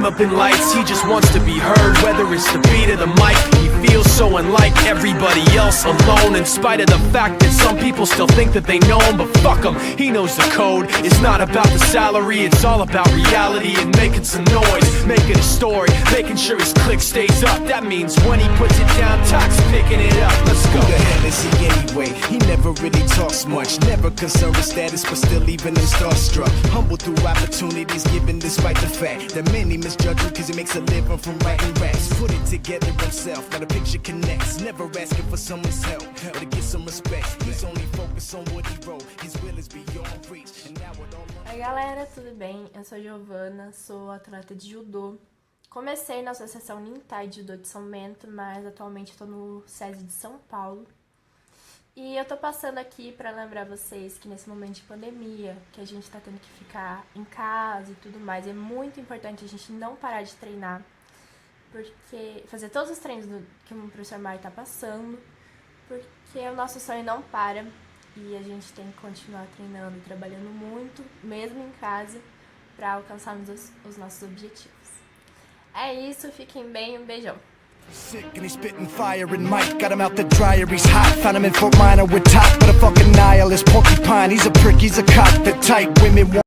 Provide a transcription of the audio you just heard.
dim up in lights, he just wants to be heard, whether it's the beat of the mic. He feels so unlike everybody else, alone, in spite of the fact that some people still think that they know him. But fuck him, he knows the code. It's not about the salary, it's all about reality and making some noise, making a story, making sure his click stays up. That means when he puts it down, Tox picking it up. Let's go. Who the hell is he anyway? He never really talks much, never concerned with status, but still leaving him starstruck. Humble through opportunities given despite the fact that many misjudge him cause he makes a living from writing raps. Put it together himself, got a picture connects, never asking for someone's help or to get some respect. He's only focused on what he wrote, his will is beyond reach. And now it all... Oi galera, tudo bem? Eu sou a Giovana, sou atleta de judô. Comecei na Associação Nintai de Judô de São Bento, mas atualmente estou no SESI de São Paulo. E eu tô passando aqui para lembrar vocês que nesse momento de pandemia, que a gente tá tendo que ficar em casa e tudo mais, é muito importante a gente não parar de treinar, porque fazer todos os treinos que o professor Mai tá passando, porque o nosso sonho não para e a gente tem que continuar treinando e trabalhando muito, mesmo em casa, para alcançarmos os nossos objetivos. É isso, fiquem bem, um beijão! Sick and he's spitting fire and Mike got him out the dryer, he's hot. Found him in Fort Minor with top, but a fucking nihilist porcupine. He's a prick, he's a cock, the type women want.